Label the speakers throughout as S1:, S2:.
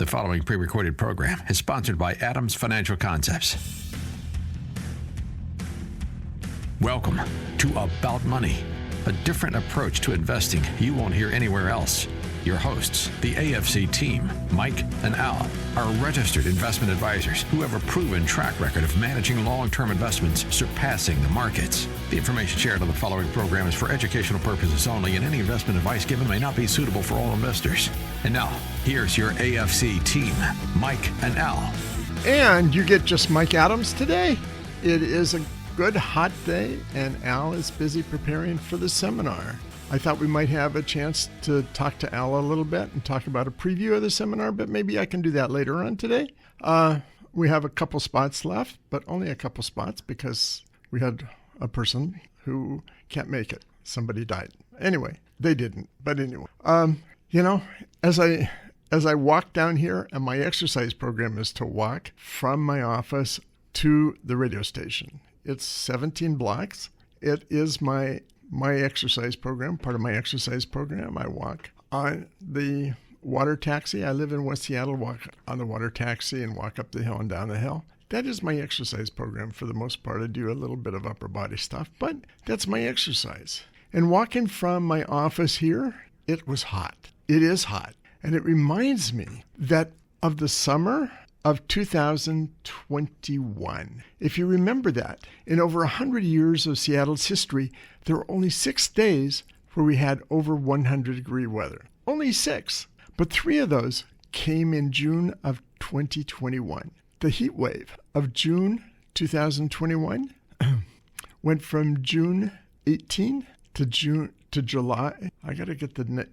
S1: The following pre-recorded program is sponsored by Adams Financial Concepts. Welcome to About Money, a different approach to investing you won't hear anywhere else. Your hosts, the AFC team, Mike and Al, are registered investment advisors who have a proven track record of managing long-term investments surpassing the markets. The information shared on the following program is for educational purposes only, and any investment advice given may not be suitable for all investors. And now, here's your AFC team, Mike and Al.
S2: And you get just Mike Adams today. It is a good hot day, and Al is busy preparing for the seminar. I thought we might have a chance to talk to Al a little bit and talk about a preview of the seminar, but maybe I can do that later on today. We have a couple spots left, but only a couple spots because we had a person who can't make it. Somebody died. Anyway, they didn't, but anyway. As I walk down here, and my exercise program is to walk from my office to the radio station. It's 17 blocks. It is my exercise program, part of my exercise program. I walk on the water taxi. I live in West Seattle, walk on the water taxi and walk up the hill and down the hill. That is my exercise program for the most part. I do a little bit of upper body stuff, but that's my exercise. And walking from my office here, it was hot. It is hot. And it reminds me that of the summer of 2021. If you remember that, in over 100 years of Seattle's history, there were only 6 days where we had over 100-degree weather. Only 6. But 3 of those came in June of 2021. The heat wave of June 2021 went from June 18 to July. I got to get the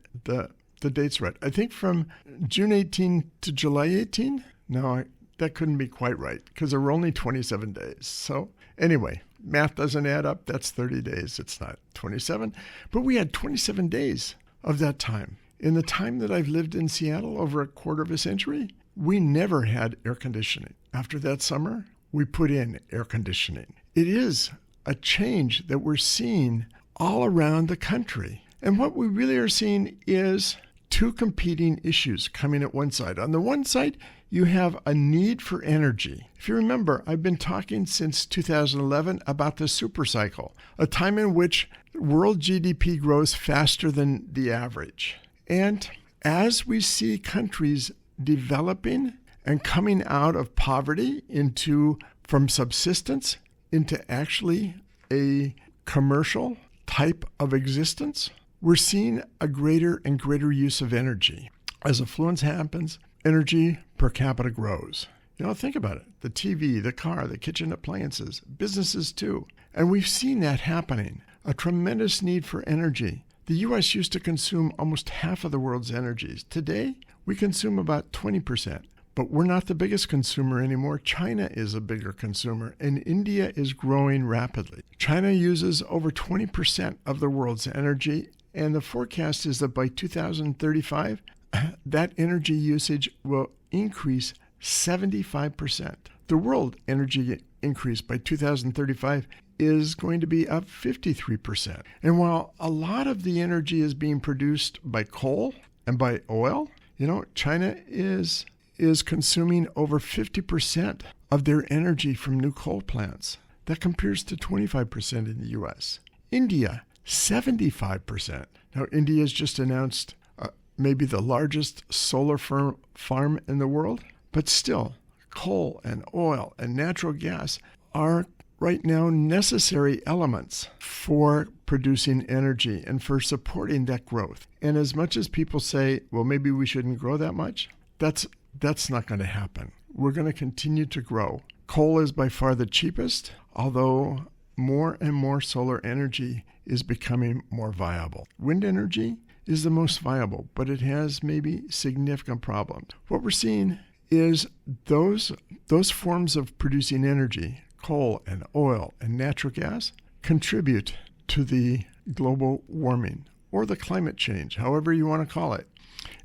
S2: dates right. I think from June 18 to July 18. No, that couldn't be quite right because there were only 27 days. So anyway, math doesn't add up. That's 30 days. It's not 27. But we had 27 days of that time. In the time that I've lived in Seattle, over a quarter of a century, we never had air conditioning. After that summer, we put in air conditioning. It is a change that we're seeing all around the country. And what we really are seeing is 2 competing issues coming at one side. On the one side, you have a need for energy. If you remember, I've been talking since 2011 about the supercycle, a time in which world GDP grows faster than the average. And as we see countries developing and coming out of poverty from subsistence into actually a commercial type of existence, we're seeing a greater and greater use of energy. As affluence happens, energy per capita grows. Think about it. The TV, the car, the kitchen appliances, businesses too. And we've seen that happening. A tremendous need for energy. The U.S. used to consume almost half of the world's energies. Today, we consume about 20%. But we're not the biggest consumer anymore. China is a bigger consumer, and India is growing rapidly. China uses over 20% of the world's energy, and the forecast is that by 2035, that energy usage will increase 75%. The world energy increase by 2035 is going to be up 53%. And while a lot of the energy is being produced by coal and by oil, China is consuming over 50% of their energy from new coal plants. That compares to 25% in the U.S. India, 75%. Now, India has just announced maybe the largest solar farm in the world, but still, coal and oil and natural gas are right now necessary elements for producing energy and for supporting that growth. And as much as people say, well, maybe we shouldn't grow that much, that's not going to happen. We're going to continue to grow. Coal is by far the cheapest, although more and more solar energy is becoming more viable. Wind energy is the most viable, but it has maybe significant problems. What we're seeing is those forms of producing energy, coal and oil and natural gas, contribute to the global warming or the climate change, however you want to call it.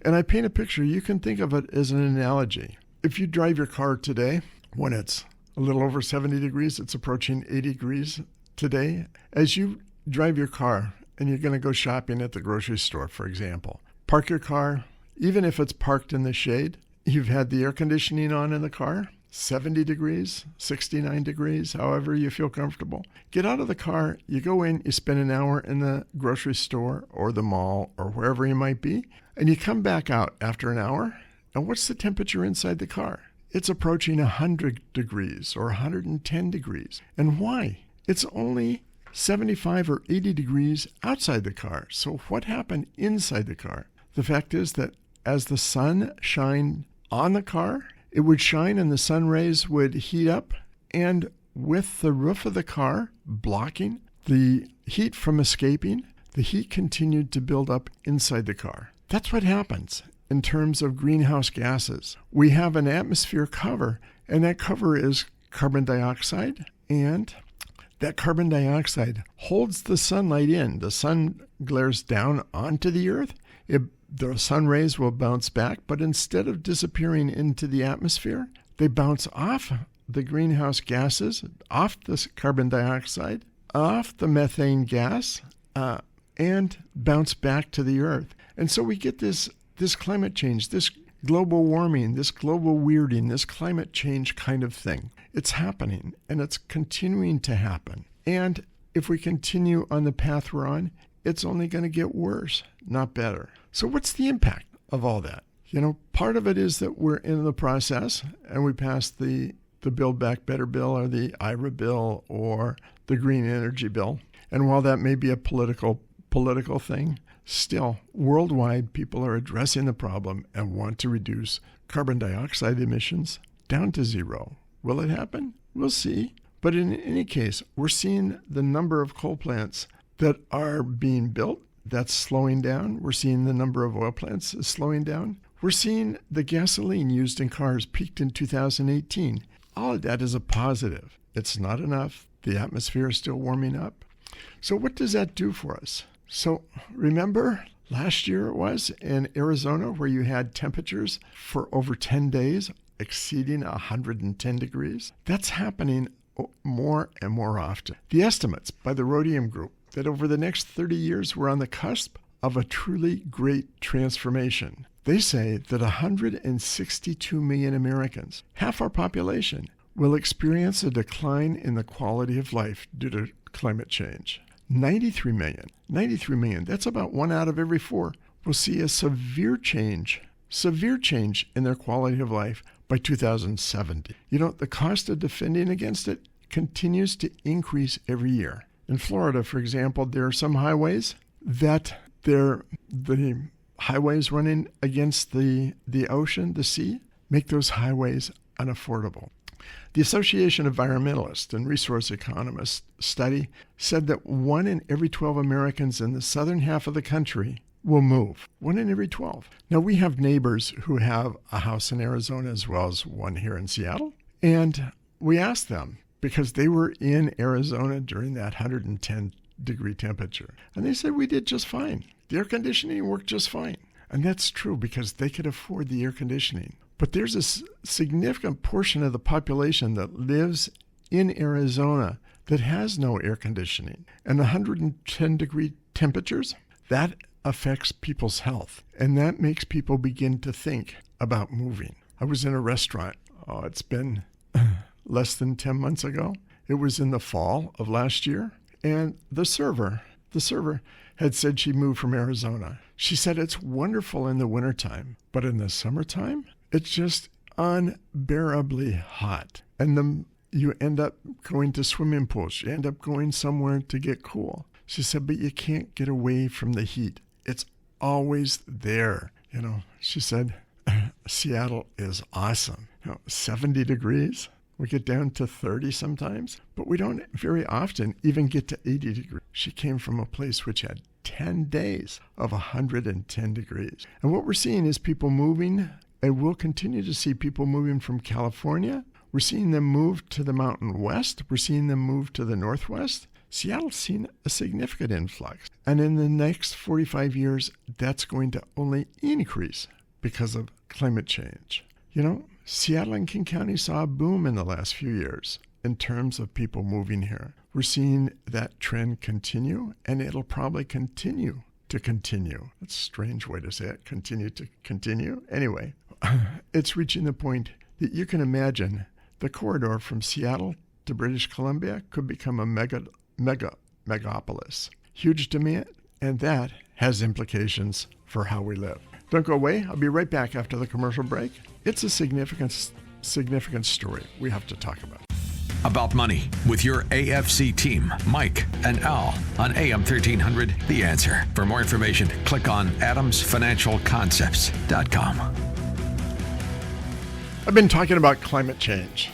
S2: And I paint a picture. You can think of it as an analogy. If you drive your car today, when it's a little over 70 degrees, it's approaching 80 degrees today. As you drive your car and you're going to go shopping at the grocery store, for example, park your car, even if it's parked in the shade, you've had the air conditioning on in the car, 70 degrees, 69 degrees, however you feel comfortable. Get out of the car, you go in, you spend an hour in the grocery store or the mall or wherever you might be, and you come back out after an hour, and what's the temperature inside the car? It's approaching 100 degrees or 110 degrees. And why? It's only 75 or 80 degrees outside the car. So what happened inside the car? The fact is that as the sun shined on the car, it would shine and the sun rays would heat up, and with the roof of the car blocking the heat from escaping, the heat continued to build up inside the car. That's what happens in terms of greenhouse gases. We have an atmosphere cover, and that cover is carbon dioxide, and that carbon dioxide holds the sunlight in. The sun glares down onto the earth. The sun rays will bounce back, but instead of disappearing into the atmosphere, they bounce off the greenhouse gases, off the carbon dioxide, off the methane gas, and bounce back to the earth. And so we get this climate change, this global warming, this global weirding, this climate change kind of thing. It's happening, and it's continuing to happen. And if we continue on the path we're on, it's only going to get worse, not better. So what's the impact of all that? Part of it is that we're in the process, and we passed the Build Back Better bill or the IRA bill or the Green Energy bill. And while that may be a political thing, still, worldwide, people are addressing the problem and want to reduce carbon dioxide emissions down to zero. Will it happen? We'll see. But in any case, we're seeing the number of coal plants that are being built, that's slowing down. We're seeing the number of oil plants is slowing down. We're seeing the gasoline used in cars peaked in 2018. All of that is a positive. It's not enough. The atmosphere is still warming up. So what does that do for us? So remember last year it was in Arizona where you had temperatures for over 10 days exceeding 110 degrees? That's happening more and more often. The estimates by the Rhodium Group that over the next 30 years we're on the cusp of a truly great transformation. They say that 162 million Americans, half our population, will experience a decline in the quality of life due to climate change. 93 million, that's about 1 out of every 4, will see a severe change in their quality of life by 2070. The cost of defending against it continues to increase every year. In Florida, for example, there are some highways that the highways running against the ocean, the sea, make those highways unaffordable. The Association of Environmentalists and Resource Economists study said that 1 in every 12 Americans in the southern half of the country will move. 1 in every 12. Now, we have neighbors who have a house in Arizona as well as one here in Seattle. And we asked them, because they were in Arizona during that 110-degree temperature. And they said, we did just fine. The air conditioning worked just fine. And that's true because they could afford the air conditioning. But there's a significant portion of the population that lives in Arizona that has no air conditioning. And 110-degree temperatures, that affects people's health. And that makes people begin to think about moving. I was in a restaurant. It's been less than 10 months ago. It was in the fall of last year. And the server had said she moved from Arizona. She said it's wonderful in the wintertime, but in the summertime, it's just unbearably hot. And then you end up going to swimming pools. You end up going somewhere to get cool. She said, but you can't get away from the heat. It's always there. She said, Seattle is awesome. 70 degrees. We get down to 30 sometimes, but we don't very often even get to 80 degrees. She came from a place which had 10 days of 110 degrees. And what we're seeing is people moving, and we'll continue to see people moving from California. We're seeing them move to the Mountain West. We're seeing them move to the Northwest. Seattle's seen a significant influx. And in the next 45 years, that's going to only increase because of climate change. Seattle and King County saw a boom in the last few years in terms of people moving here. We're seeing that trend continue, and it'll probably continue to continue. That's a strange way to say it, continue to continue. Anyway, it's reaching the point that you can imagine the corridor from Seattle to British Columbia could become a megapolis. Huge demand, and that has implications for how we live. Don't go away. I'll be right back after the commercial break. It's a significant story we have to talk about.
S1: About Money with your AFC team, Mike and Al, on AM 1300, The Answer. For more information, click on adamsfinancialconcepts.com.
S2: I've been talking about climate change.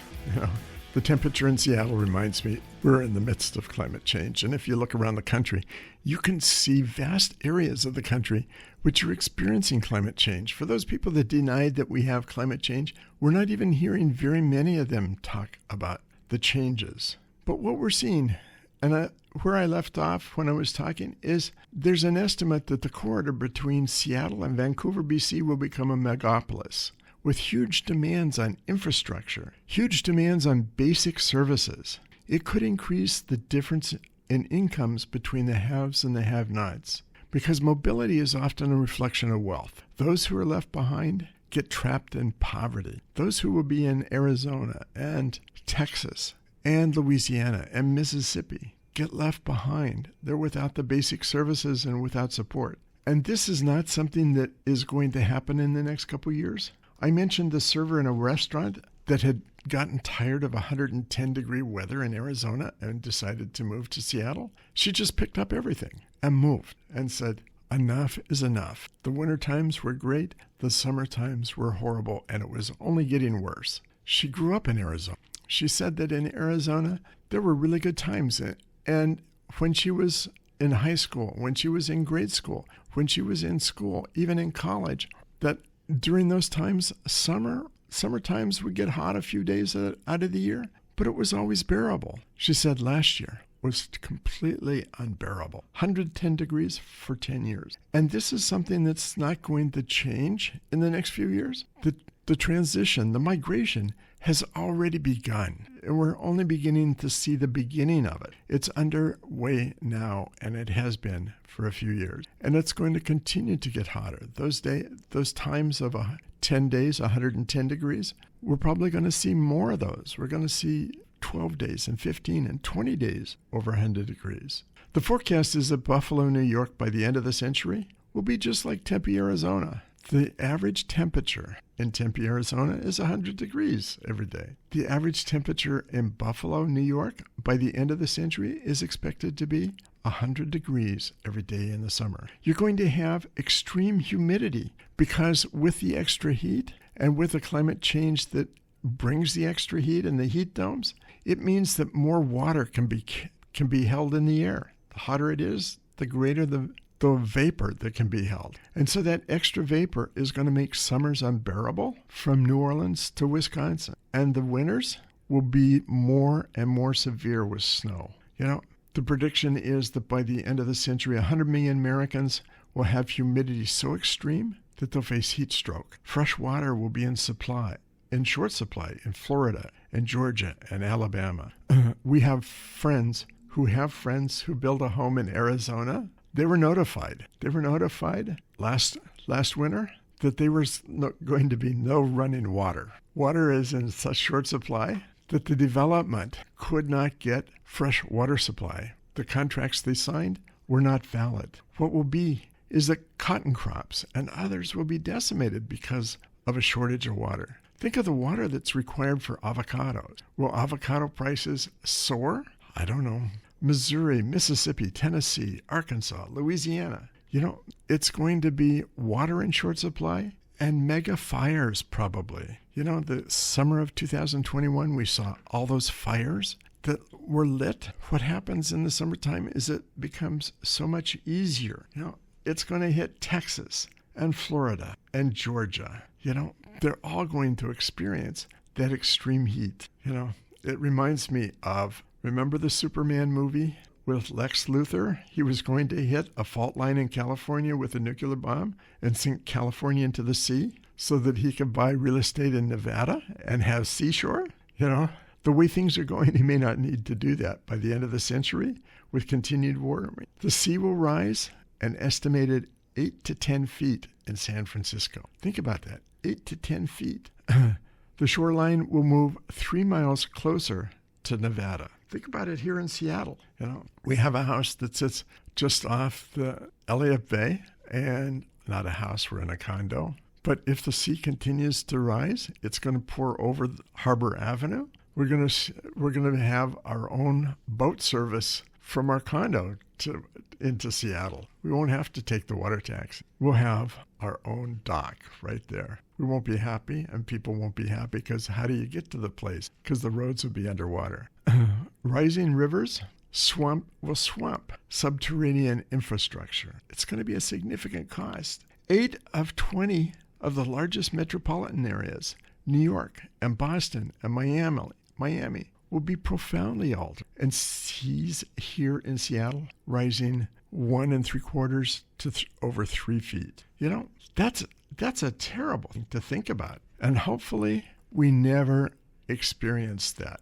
S2: The temperature in Seattle reminds me we're in the midst of climate change. And if you look around the country, you can see vast areas of the country which are experiencing climate change. For those people that denied that we have climate change, we're not even hearing very many of them talk about the changes. But what we're seeing, and where I left off when I was talking, is there's an estimate that the corridor between Seattle and Vancouver, BC will become a megapolis, with huge demands on infrastructure, huge demands on basic services. It could increase the difference in incomes between the haves and the have-nots, because mobility is often a reflection of wealth. Those who are left behind get trapped in poverty. Those who will be in Arizona and Texas and Louisiana and Mississippi get left behind. They're without the basic services and without support. And this is not something that is going to happen in the next couple of years. I mentioned the server in a restaurant that had gotten tired of 110-degree weather in Arizona and decided to move to Seattle. She just picked up everything and moved and said, enough is enough. The winter times were great. The summer times were horrible, and it was only getting worse. She grew up in Arizona. She said that in Arizona, there were really good times. And when she was in high school, when she was in grade school, when she was in school, even in college, that during those times, summer times would get hot a few days out of the year, but it was always bearable. She said last year was completely unbearable. 110 degrees for 10 years. And this is something that's not going to change in the next few years. The transition, the migration has already begun, and we're only beginning to see the beginning of it. It's underway now, and it has been for a few years. And it's going to continue to get hotter. Those times of 10 days, 110 degrees, we're probably going to see more of those. We're going to see 12 days and 15 and 20 days over 100 degrees. The forecast is that Buffalo, New York, by the end of the century, will be just like Tempe, Arizona. The average temperature in Tempe, Arizona is 100 degrees every day. The average temperature in Buffalo, New York, by the end of the century is expected to be 100 degrees every day in the summer. You're going to have extreme humidity because with the extra heat and with the climate change that brings the extra heat and the heat domes, it means that more water can be held in the air. The hotter it is, the greater the vapor that can be held. And so that extra vapor is going to make summers unbearable from New Orleans to Wisconsin. And the winters will be more and more severe with snow. The prediction is that by the end of the century, 100 million Americans will have humidity so extreme that they'll face heat stroke. Fresh water will be in short supply in Florida and Georgia and Alabama. We have friends who build a home in Arizona. They were notified last winter that there was going to be no running water. Water is in such short supply that the development could not get fresh water supply. The contracts they signed were not valid. What will be is that cotton crops and others will be decimated because of a shortage of water. Think of the water that's required for avocados. Will avocado prices soar? I don't know. Missouri, Mississippi, Tennessee, Arkansas, Louisiana. It's going to be water in short supply and mega fires probably. The summer of 2021, we saw all those fires that were lit. What happens in the summertime is it becomes so much easier. It's going to hit Texas and Florida and Georgia. They're all going to experience that extreme heat. It reminds me of, remember the Superman movie with Lex Luthor? He was going to hit a fault line in California with a nuclear bomb and sink California into the sea so that he could buy real estate in Nevada and have seashore. The way things are going, he may not need to do that by the end of the century with continued warming. The sea will rise an estimated 8 to 10 feet in San Francisco. Think about that. 8 to 10 feet. The shoreline will move 3 miles closer to Nevada. Think about it here in Seattle. We have a house that sits just off the Elliott Bay, and not a house, we're in a condo. But if the sea continues to rise, it's going to pour over Harbor Avenue. We're going to have our own boat service from our condo into Seattle. We won't have to take the water taxi. We'll have our own dock right there. We won't be happy, and people won't be happy because how do you get to the place? Because the roads will be underwater. Rising rivers will swamp subterranean infrastructure. It's going to be a significant cost. 8 of 20 of the largest metropolitan areas, New York and Boston and Miami, will be profoundly altered. And seas here in Seattle rising 1 3/4 to over 3 feet. That's a terrible thing to think about. And hopefully we never experience that.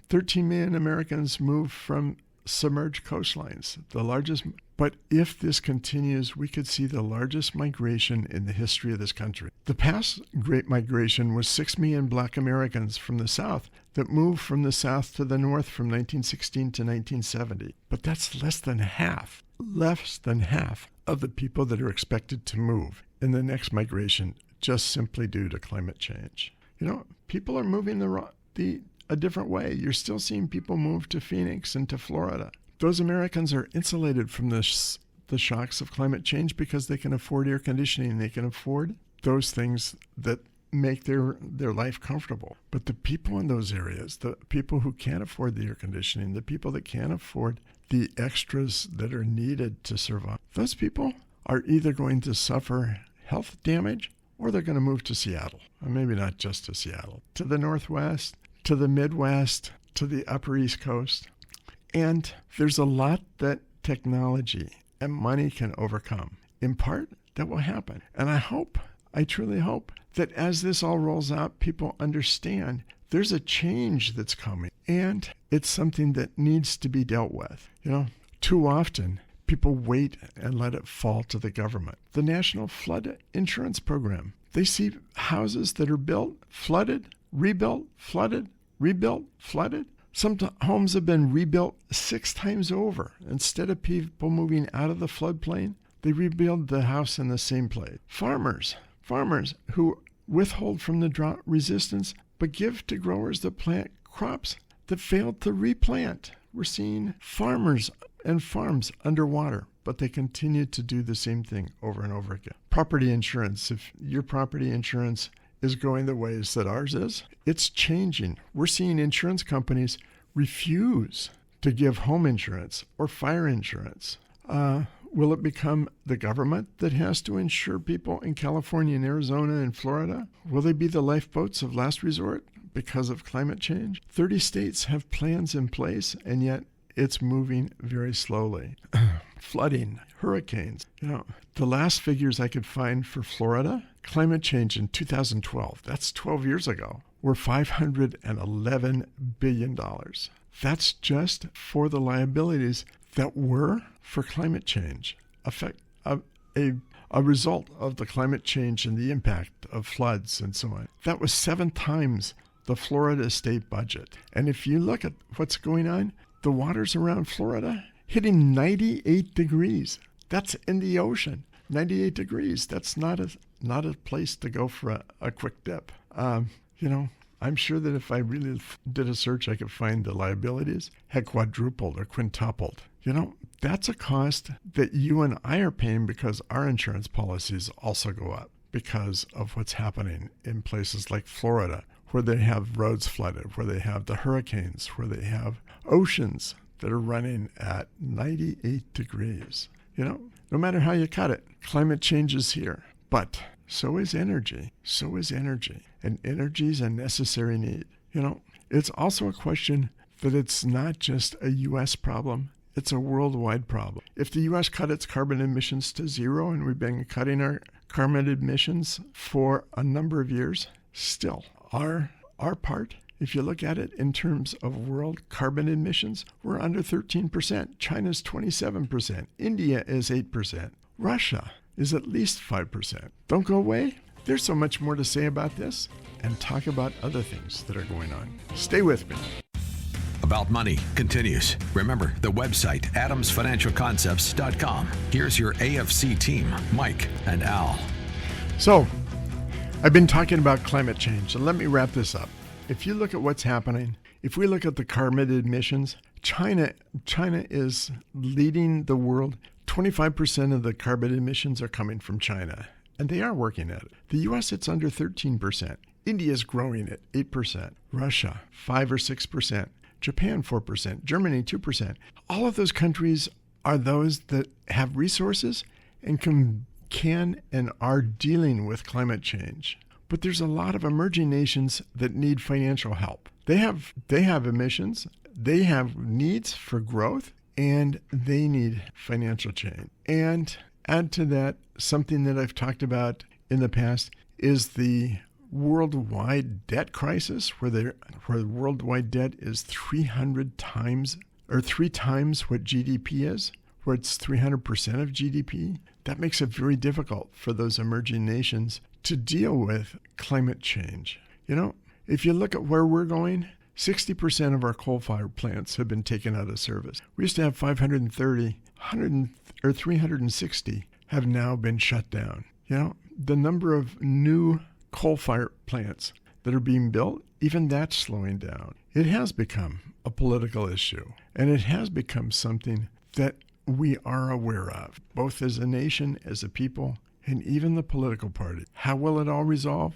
S2: 13 million Americans move from submerged coastlines, the largest. But if this continues, we could see the largest migration in the history of this country. The past Great Migration was 6 million Black Americans from the South that moved from the South to the North from 1916 to 1970. But that's less than half of the people that are expected to move in the next migration, just simply due to climate change. People are moving a different way. You're still seeing people move to Phoenix and to Florida. Those Americans are insulated from the shocks of climate change because they can afford air conditioning. They can afford those things that make their life comfortable. But the people in those areas, the people who can't afford the air conditioning, the people that can't afford the extras that are needed to survive, those people are either going to suffer health damage or they're going to move to Seattle. Or maybe not just to Seattle, to the Northwest, to the Midwest, to the Upper East Coast. And there's a lot that technology and money can overcome. In part, that will happen. And I truly hope that as this all rolls out, people understand there's a change that's coming. And it's something that needs to be dealt with. Too often, people wait and let it fall to the government. The National Flood Insurance Program. They see houses that are built, flooded, rebuilt, flooded, rebuilt, flooded. Some homes have been rebuilt 6 times over. Instead of people moving out of the floodplain, they rebuild the house in the same place. Farmers who withhold from the drought resistance, but give to growers that plant crops that failed to replant. We're seeing farmers and farms underwater, but they continue to do the same thing over and over again. Property insurance. If your property insurance is going the ways that ours is, it's changing. We're seeing insurance companies refuse to give home insurance or fire insurance. Will it become the government that has to insure people in California and Arizona and Florida? Will they be the lifeboats of last resort because of climate change? 30 states have plans in place, and yet it's moving very slowly. Flooding, hurricanes. The last figures I could find for Florida, climate change in 2012, that's 12 years ago, were $511 billion. That's just for the liabilities that were for climate change, a result of the climate change and the impact of floods and so on. That was 7 times the Florida state budget. And if you look at what's going on, the waters around Florida hitting 98 degrees. That's in the ocean. 98 degrees. That's not a place to go for a quick dip. I'm sure that if I really did a search, I could find the liabilities had quadrupled or quintupled. That's a cost that you and I are paying because our insurance policies also go up because of what's happening in places like Florida, where they have roads flooded, where they have the hurricanes, where they have oceans that are running at 98 degrees. No matter how you cut it, climate change is here. But so is energy. So is energy. And energy is a necessary need. It's also a question that it's not just a U.S. problem. It's a worldwide problem. If the U.S. cut its carbon emissions to 0, and we've been cutting our carbon emissions for a number of years, still, our part, if you look at it in terms of world carbon emissions, we're under 13%. China's 27%. India is 8%. Russia is at least 5%. Don't go away. There's so much more to say about this and talk about other things that are going on. Stay with me.
S1: About Money continues. Remember the website, adamsfinancialconcepts.com. Here's your AFC team, Mike and Al.
S2: So, I've been talking about climate change, and let me wrap this up. If you look at what's happening, if we look at the carbon emissions, China is leading the world. 25% of the carbon emissions are coming from China, and they are working at it. The U.S., it's under 13%. India is growing at 8%. Russia, 5 or 6%. Japan, 4%. Germany, 2%. All of those countries are those that have resources and can and are dealing with climate change. But there's a lot of emerging nations that need financial help. They have emissions, they have needs for growth, and they need financial change. And add to that, something that I've talked about in the past is the worldwide debt crisis, where the worldwide debt is 300 times or 3 times what GDP is, where it's 300% of GDP. That makes it very difficult for those emerging nations to deal with climate change. You know, if you look at where we're going, 60% of our coal-fired plants have been taken out of service. We used to have 530, 360 have now been shut down. You know, the number of new coal-fired plants that are being built, even that's slowing down. It has become a political issue, and it has become something that we are aware of, both as a nation, as a people, and even the political party. How will it all resolve?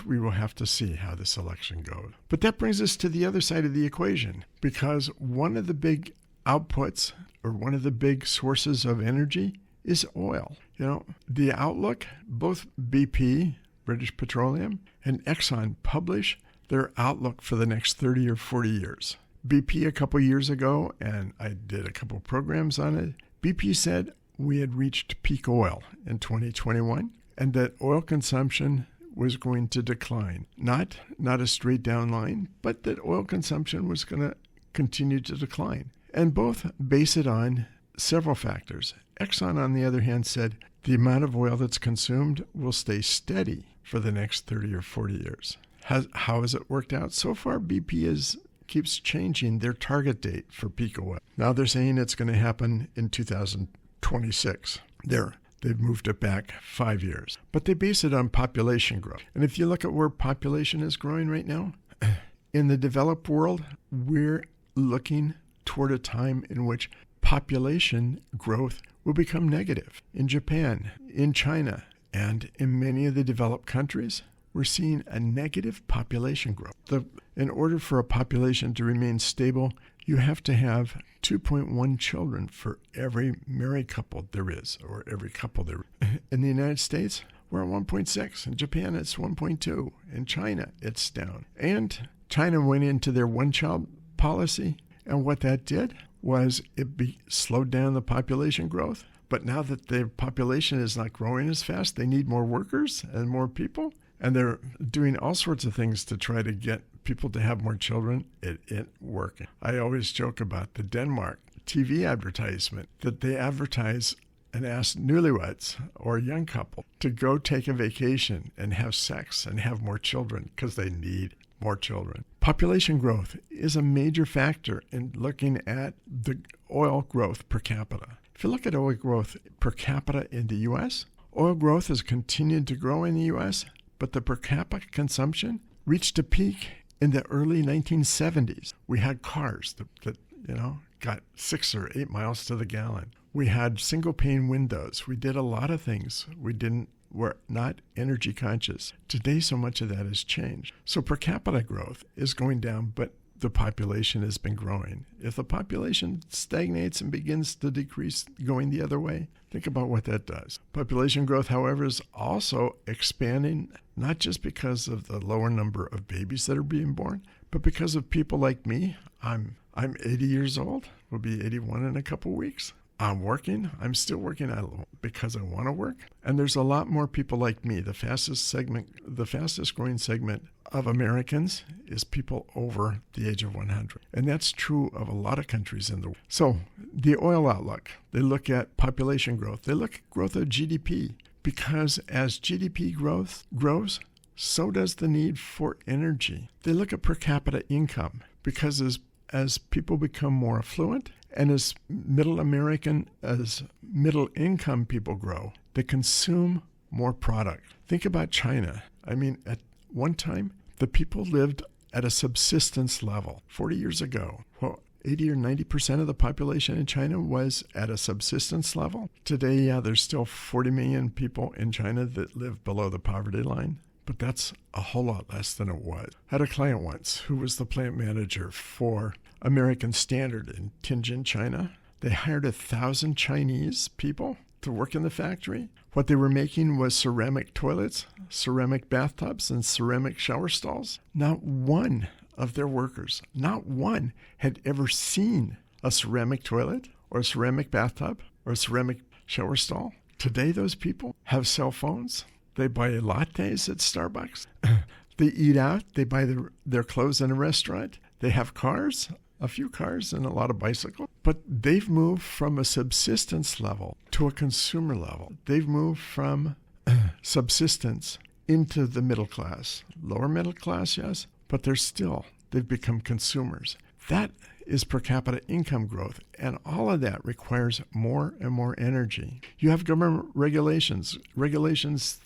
S2: We will have to see how this election goes. But that brings us to the other side of the equation, because one of the big outputs or one of the big sources of energy is oil. You know, the outlook, both BP, British Petroleum, and Exxon publish their outlook for the next 30 or 40 years. BP a couple years ago, and I did a couple programs on it, BP said we had reached peak oil in 2021 and that oil consumption was going to decline. Not a straight down line, but that oil consumption was going to continue to decline. And both base it on several factors. Exxon, on the other hand, said the amount of oil that's consumed will stay steady for the next 30 or 40 years. How has it worked out? So far, BP keeps changing their target date for peak oil. Now they're saying it's going to happen in 2026. They've moved it back 5 years. But they base it on population growth. And if you look at where population is growing right now, in the developed world, we're looking toward a time in which population growth will become negative. In Japan, in China, and in many of the developed countries, we're seeing a negative population growth. In order for a population to remain stable, you have to have 2.1 children for every married couple there is, or every couple there is. In the United States, we're at 1.6. In Japan, it's 1.2. In China, it's down. And China went into their one-child policy, and what that did was it slowed down the population growth. But now that the population is not growing as fast, they need more workers and more people. And they're doing all sorts of things to try to get people to have more children. It ain't working. I always joke about the Denmark TV advertisement that they advertise and ask newlyweds or a young couple to go take a vacation and have sex and have more children because they need more children. Population growth is a major factor in looking at the oil growth per capita. If you look at oil growth per capita in the U.S., oil growth has continued to grow in the U.S., but the per capita consumption reached a peak in the early 1970s. We had cars that got 6 or 8 miles to the gallon. We had single pane windows. We did a lot of things. We're not energy conscious. Today, so much of that has changed. So per capita growth is going down, but the population has been growing. If the population stagnates and begins to decrease going the other way, think about what that does. Population growth, however, is also expanding, not just because of the lower number of babies that are being born, but because of people like me. I'm 80 years old. We'll be 81 in a couple weeks. I'm working. I'm still working because I want to work. And there's a lot more people like me. The fastest growing segment of Americans is people over the age of 100. And that's true of a lot of countries in the world. So the oil outlook, they look at population growth. They look at growth of GDP. Because as GDP grows, so does the need for energy. They look at per capita income because as people become more affluent and as middle income people grow, they consume more product. Think about China. I mean, at one time, the people lived at a subsistence level. 40 years ago, 80 or 90% of the population in China was at a subsistence level. Today, there's still 40 million people in China that live below the poverty line, but that's a whole lot less than it was. I had a client once who was the plant manager for American Standard in Tianjin, China. They hired 1,000 Chinese people to work in the factory. What they were making was ceramic toilets, ceramic bathtubs, and ceramic shower stalls. Not one of their workers, not one, had ever seen a ceramic toilet or a ceramic bathtub or a ceramic shower stall. Today, those people have cell phones. They buy lattes at Starbucks. They eat out. They buy their clothes in a restaurant. They have cars, a few cars and a lot of bicycles. But they've moved from a subsistence level to a consumer level. They've moved from subsistence into the middle class. Lower middle class, yes, but they've become consumers. That is per capita income growth, and all of that requires more and more energy. You have government regulations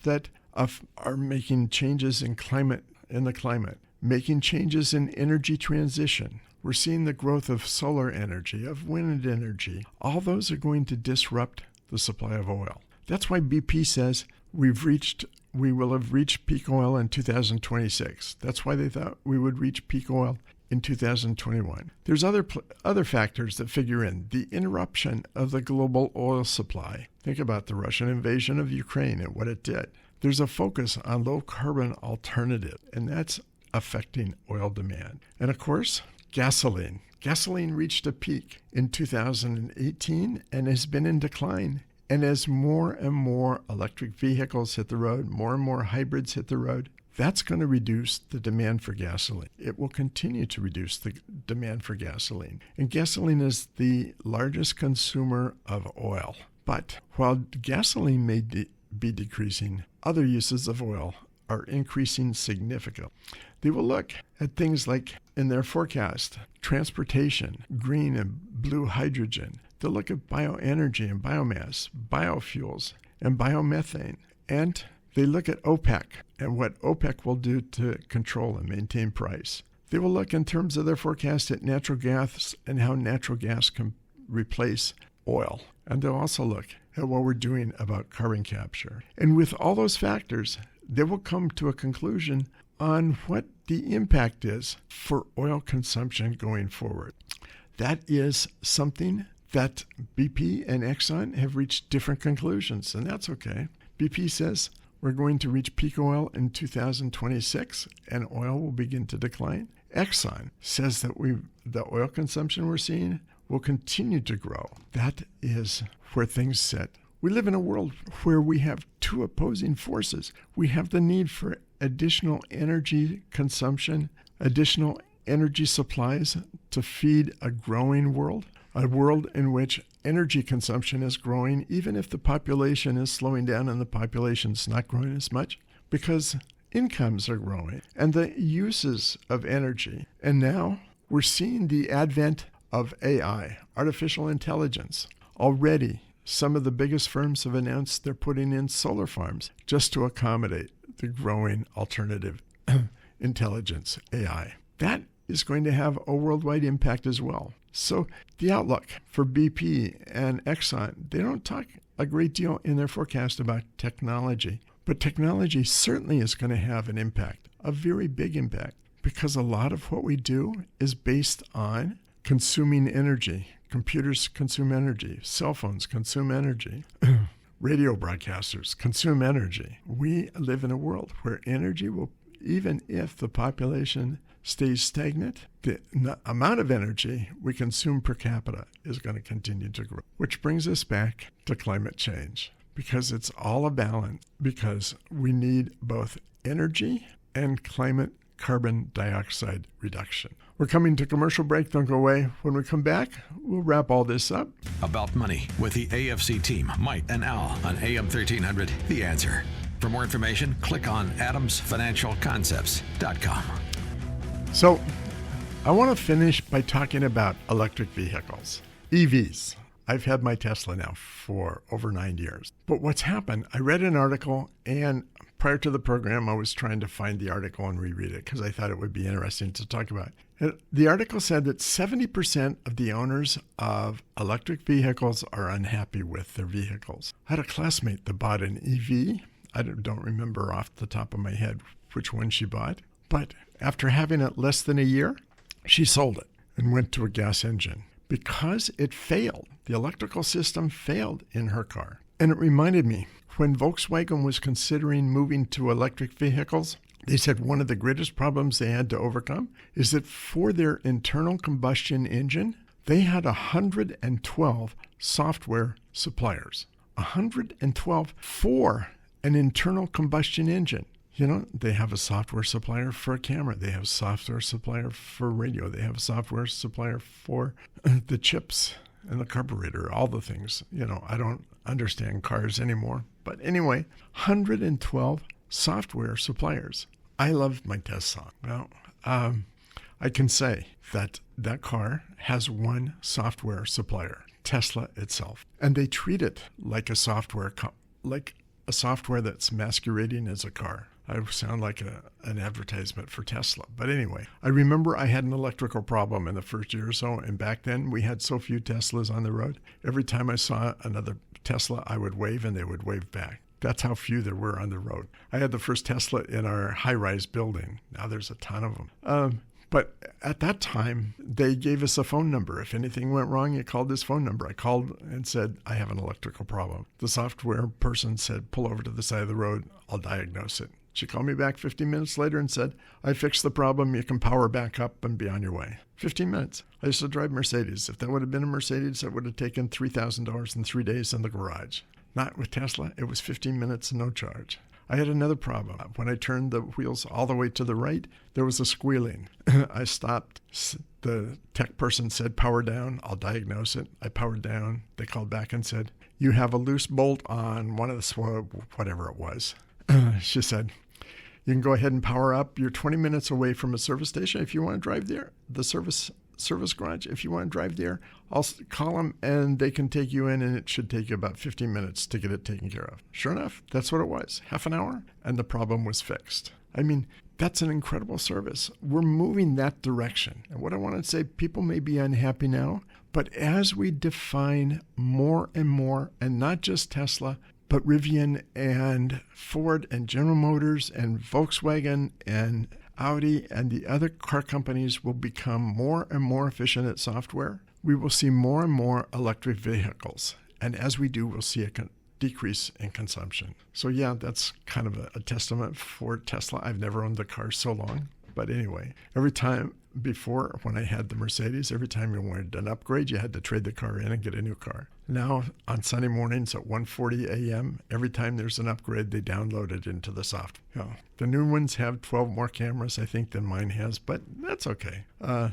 S2: that are making changes in the climate, making changes in energy transition. We're seeing the growth of solar energy, of wind energy. All those are going to disrupt the supply of oil. That's why BP says we will have reached peak oil in 2026. That's why they thought we would reach peak oil in 2021. There's other factors that figure in. The interruption of the global oil supply. Think about the Russian invasion of Ukraine and what it did. There's a focus on low-carbon alternative, and that's affecting oil demand. And of course, gasoline. Gasoline reached a peak in 2018 and has been in decline. And as more and more electric vehicles hit the road, more and more hybrids hit the road, that's going to reduce the demand for gasoline. It will continue to reduce the demand for gasoline. And gasoline is the largest consumer of oil. But while gasoline may be decreasing, other uses of oil are increasing significantly. They will look at things like, in their forecast, transportation, green and blue hydrogen. They'll look at bioenergy and biomass, biofuels, and biomethane. And they look at OPEC and what OPEC will do to control and maintain price. They will look in terms of their forecast at natural gas and how natural gas can replace oil. And they'll also look at what we're doing about carbon capture. And with all those factors, they will come to a conclusion on what the impact is for oil consumption going forward. That is something that BP and Exxon have reached different conclusions, and that's okay. BP says we're going to reach peak oil in 2026 and oil will begin to decline. Exxon says that the oil consumption we're seeing will continue to grow. That is where things sit. We live in a world where we have two opposing forces. We have the need for additional energy consumption, additional energy supplies to feed a growing world, a world in which energy consumption is growing, even if the population is slowing down and the population's not growing as much, because incomes are growing and the uses of energy. And now we're seeing the advent of AI, artificial intelligence. Already, some of the biggest firms have announced they're putting in solar farms just to accommodate the growing alternative intelligence, AI. That is going to have a worldwide impact as well. So the outlook for BP and Exxon, they don't talk a great deal in their forecast about technology, but technology certainly is going to have an impact, a very big impact, because a lot of what we do is based on consuming energy. Computers consume energy. Cell phones consume energy. Radio broadcasters consume energy. We live in a world where energy will, even if the population stays stagnant, the amount of energy we consume per capita is going to continue to grow. Which brings us back to climate change, because it's all a balance, because we need both energy and climate carbon dioxide reduction. We're coming to commercial break. Don't go away. When we come back, we'll wrap all this up.
S1: About Money with the AFC team, Mike and Al on AM 1300, The Answer. For more information, click on adamsfinancialconcepts.com.
S2: So I want to finish by talking about electric vehicles, EVs. I've had my Tesla now for over 9 years. But what's happened, I read an article, and prior to the program, I was trying to find the article and reread it because I thought it would be interesting to talk about. The article said that 70% of the owners of electric vehicles are unhappy with their vehicles. I had a classmate that bought an EV. I don't remember off the top of my head which one she bought. But after having it less than a year, she sold it and went to a gas engine because it failed. The electrical system failed in her car. And it reminded me, when Volkswagen was considering moving to electric vehicles, they said one of the greatest problems they had to overcome is that for their internal combustion engine, they had 112 software suppliers. 112 for an internal combustion engine. You know, they have a software supplier for a camera. They have a software supplier for radio. They have a software supplier for the chips and the carburetor, all the things. You know, I don't understand cars anymore. But anyway, 112 software suppliers. I love my Tesla. Well, I can say that that car has one software supplier, Tesla itself. And they treat it like a software that's masquerading as a car. I sound like an advertisement for Tesla. But anyway, I remember I had an electrical problem in the first year or so, and back then we had so few Teslas on the road. Every time I saw another Tesla, I would wave and they would wave back. That's how few there were on the road. I had the first Tesla in our high-rise building. Now there's a ton of them. But at that time, they gave us a phone number. If anything went wrong, you called this phone number. I called and said, I have an electrical problem. The software person said, pull over to the side of the road. I'll diagnose it. She called me back 15 minutes later and said, I fixed the problem. You can power back up and be on your way. 15 minutes. I used to drive Mercedes. If that would have been a Mercedes, it would have taken $3,000 in 3 days in the garage. Not with Tesla. It was 15 minutes, no charge. I had another problem. When I turned the wheels all the way to the right, there was a squealing. I stopped. The tech person said, power down. I'll diagnose it. I powered down. They called back and said, you have a loose bolt on one of the, whatever it was. She said, you can go ahead and power up. You're 20 minutes away from a service station. If you want to drive there, the service garage, if you want to drive there, I'll call them and they can take you in, and it should take you about 15 minutes to get it taken care of. Sure enough, that's what it was. Half an hour, and the problem was fixed. I mean, that's an incredible service. We're moving that direction. And what I want to say, people may be unhappy now, but as we define more and more, and not just Tesla, but Rivian and Ford and General Motors and Volkswagen and Audi and the other car companies will become more and more efficient at software, we will see more and more electric vehicles. And as we do, we'll see a decrease in consumption. So yeah, that's kind of a testament for Tesla. I've never owned the car so long. But anyway, every time before, when I had the Mercedes, every time you wanted an upgrade, you had to trade the car in and get a new car. Now, on Sunday mornings at 1:40 a.m., every time there's an upgrade, they download it into the software. You know, the new ones have 12 more cameras, I think, than mine has, but that's okay.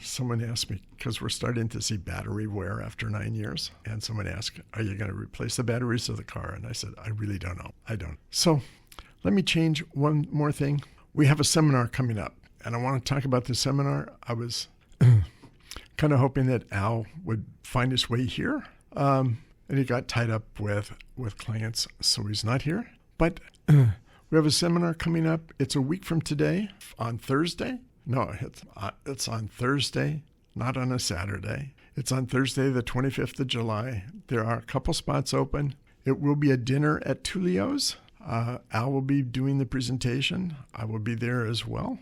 S2: Someone asked me, because we're starting to see battery wear after 9 years, and someone asked, are you going to replace the batteries of the car? And I said, I really don't know. I don't. So let me change one more thing. We have a seminar coming up. And I want to talk about the seminar. I was kind of hoping that Al would find his way here. And he got tied up with clients, so he's not here. But we have a seminar coming up. It's a week from today on Thursday. No, it's on Thursday, not on a Saturday. It's on Thursday, the 25th of July. There are a couple spots open. It will be a dinner at Tulio's. Al will be doing the presentation. I will be there as well.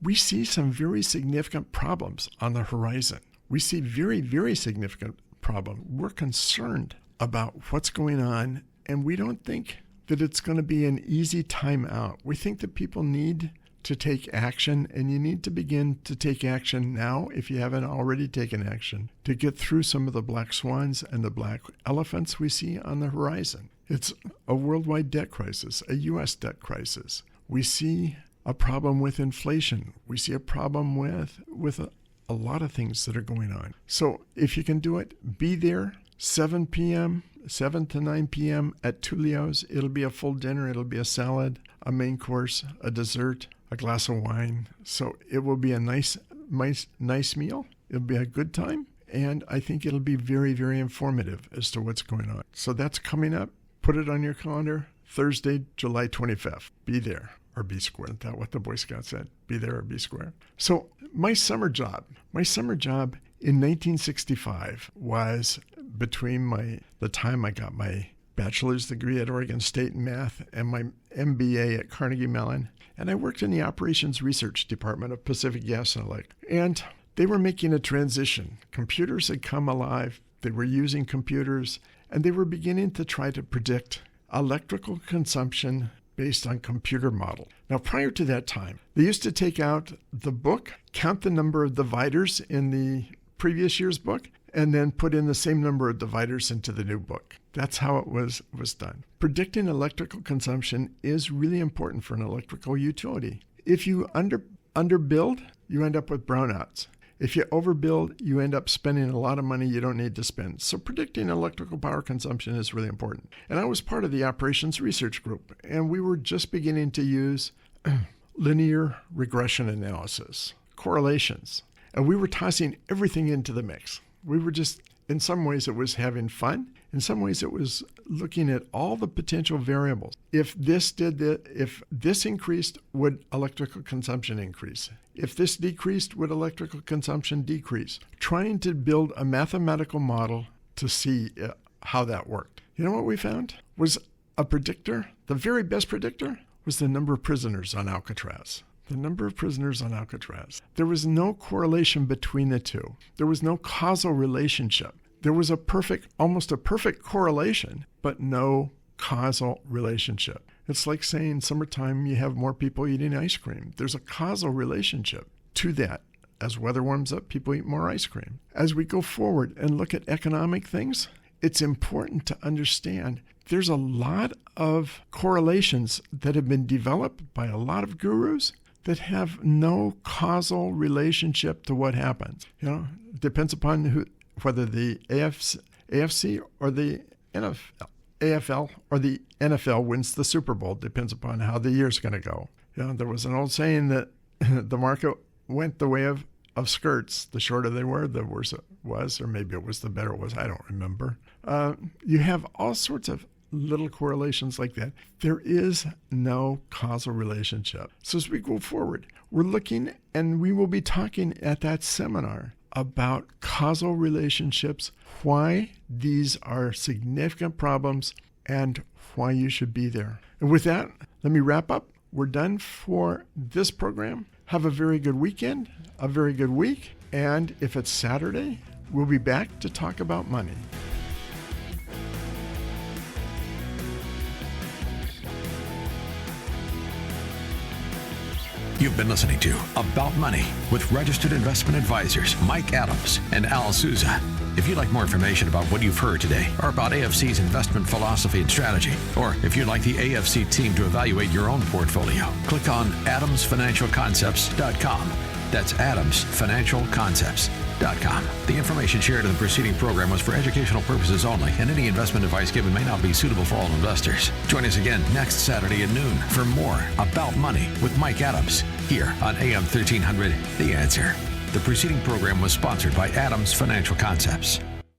S2: We see some very significant problems on the horizon. We see very, very significant problems. We're concerned about what's going on, and we don't think that it's going to be an easy time out. We think that people need to take action, and you need to begin to take action now if you haven't already taken action to get through some of the black swans and the black elephants we see on the horizon. It's a worldwide debt crisis, a U.S. debt crisis. We see a problem with inflation. We see a problem with a lot of things that are going on. So if you can do it, be there 7 p.m., 7 to 9 p.m. at Tulio's. It'll be a full dinner. It'll be a salad, a main course, a dessert, a glass of wine. So it will be a nice meal. It'll be a good time. And I think it'll be very, very informative as to what's going on. So that's coming up. Put it on your calendar. Thursday, July 25th. Be there or be square. Isn't that what the Boy Scout said? Be there or be square. So my summer job in 1965 was between the time I got my bachelor's degree at Oregon State in math and my MBA at Carnegie Mellon. And I worked in the operations research department of Pacific Gas and Electric. And they were making a transition. Computers had come alive. They were using computers, and they were beginning to try to predict electrical consumption based on computer model. Now, prior to that time, they used to take out the book, count the number of dividers in the previous year's book, and then put in the same number of dividers into the new book. That's how it was done. Predicting electrical consumption is really important for an electrical utility. If you underbuild, you end up with brownouts. If you overbuild, you end up spending a lot of money you don't need to spend. So predicting electrical power consumption is really important. And I was part of the operations research group, and we were just beginning to use linear regression analysis, correlations. And we were tossing everything into the mix. We were just, in some ways it was having fun. In some ways it was looking at all the potential variables. If this increased, would electrical consumption increase? If this decreased, would electrical consumption decrease? Trying to build a mathematical model to see how that worked. You know what we found? Was a predictor, the very best predictor, was the number of prisoners on Alcatraz. The number of prisoners on Alcatraz. There was no correlation between the two. There was no causal relationship. There was almost a perfect correlation, but no causal relationship. It's like saying summertime you have more people eating ice cream. There's a causal relationship to that. As weather warms up, people eat more ice cream. As we go forward and look at economic things, it's important to understand there's a lot of correlations that have been developed by a lot of gurus that have no causal relationship to what happens. It depends upon whether the AFC or the AFL or the NFL wins the Super Bowl. Depends upon how the year's going to go. There was an old saying that the market went the way of skirts. The shorter they were, the worse it was, or maybe it was the better it was. I don't remember. You have all sorts of little correlations like that. There is no causal relationship. So as we go forward, we're looking, and we will be talking at that seminar about causal relationships, why these are significant problems, and why you should be there. And with that, let me wrap up. We're done for this program. Have a very good weekend, a very good week, and if it's Saturday, we'll be back to talk about money.
S1: You've been listening to About Money with registered investment advisors Mike Adams and Al Souza. If you'd like more information about what you've heard today or about AFC's investment philosophy and strategy, or if you'd like the AFC team to evaluate your own portfolio, click on adamsfinancialconcepts.com. That's adamsfinancialconcepts.com. The information shared in the preceding program was for educational purposes only, and any investment advice given may not be suitable for all investors. Join us again next Saturday at noon for more About Money with Mike Adams here on AM 1300, The Answer. The preceding program was sponsored by Adams Financial Concepts.